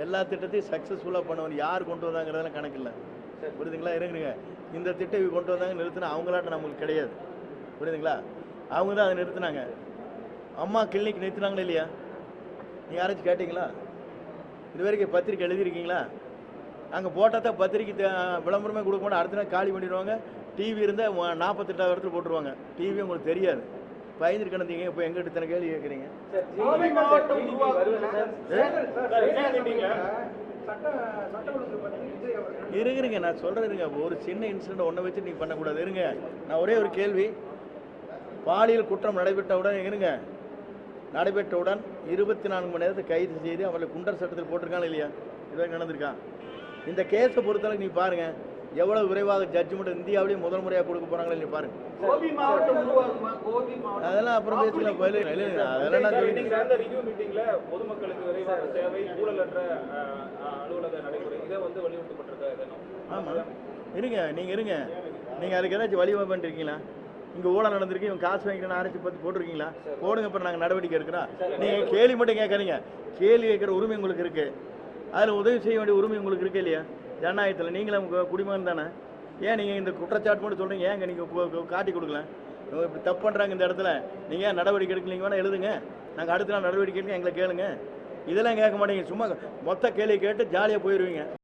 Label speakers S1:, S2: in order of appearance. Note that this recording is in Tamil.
S1: எல்லா திட்டத்தையும் சக்ஸஸ்ஃபுல்லாக பண்ணவன் யார் கொண்டு வந்தாங்கிறதெல்லாம் கணக்கு இல்லை. புரியுதுங்களா? இருங்க, இந்த திட்டம் கொண்டு வந்தாங்க நிறுத்தினா அவங்களாட்ட நம்மளுக்கு கிடையாது. புரியுதுங்களா? அவங்க தான் அதை நிறுத்தினாங்க. அம்மா கிளினிக் நிறுத்தினாங்களா இல்லையா? நீங்கள் யாராச்சும் கேட்டிங்களா? இது வரைக்கும் பத்திரிக்கை எழுதியிருக்கீங்களா? அங்கே போட்டால் தான் பத்திரிக்கை விளம்பரமே கொடுக்க மாட்டோம். அடுத்த நாள் காலி பண்ணிடுவாங்க. டிவி இருந்தால் 48 இடத்துல போட்டுருவாங்க. டிவி உங்களுக்கு தெரியாது. பயந்துட்டு கிடந்தீங்க. இப்போ எங்கிட்ட இத்தனை கேள்வி கேட்குறீங்க. இருங்க, நான் சொல்கிறேங்க, ஒரு சின்ன இன்சிடென்ட் ஒன்றை வச்சு நீங்கள் பண்ணக்கூடாது. இருங்க, நான் ஒரே ஒரு கேள்வி. பாலியல் குற்றம் நடைபெற்றவுடன் 24 மணி நேரத்தை கைது செய்து அவர்களை குண்டர் சட்டத்தில் போட்டிருக்காங்க இல்லையா? இதுவரை நடந்திருக்கான். இந்த கேஸை பொறுத்தளவுக்கு நீ பாருங்க, எவ்வளவு விரைவாக ஜட்ஜ்மெண்ட் இந்தியாவிலேயே முதல் முறையாக கொடுக்க போறாங்களே நீ பாருங்க. அதெல்லாம் அப்புறம் பேசலாம். அதெல்லாம் ஆமா, இருங்க, நீங்க அதுக்கு ஏதாச்சும் வழிவகை பண்ணிருக்கீங்களா? இங்க ஊழல் நடந்திருக்கு, இவங்க காசு வாங்கிக்கணும் ஆராய்ச்சி பத்தி போட்டிருக்கீங்களா? போடுங்க, அப்புறம் நாங்கள் நடவடிக்கை எடுக்கிறோம். நீங்க கேள்வி மட்டும் கேட்கறீங்க. கேள்வி கேட்கிற உரிமை உங்களுக்கு இருக்கு. அதில் உதவி செய்ய வேண்டிய உரிமை உங்களுக்கு இருக்கு இல்லையா? ஜனநாயகத்தில் நீங்களும் குடிமகன் தானே. ஏன் நீங்கள் இந்த குற்றச்சாட்டு மட்டும் சொல்கிறீங்க? ஏங்க நீங்கள் காட்டி கொடுக்கல? இப்படி தப்பு பண்ணுறாங்க இந்த இடத்துல, நீங்கள் ஏன் நடவடிக்கை எடுக்கலீங்க? வேணால் எழுதுங்க, நாங்கள் அடுத்த நாள் நடவடிக்கை எடுக்க எங்களை கேளுங்க. இதெல்லாம் கேட்க மாட்டீங்க. சும்மா மொத்த கேள்வி கேட்டு ஜாலியாக போயிடுவீங்க.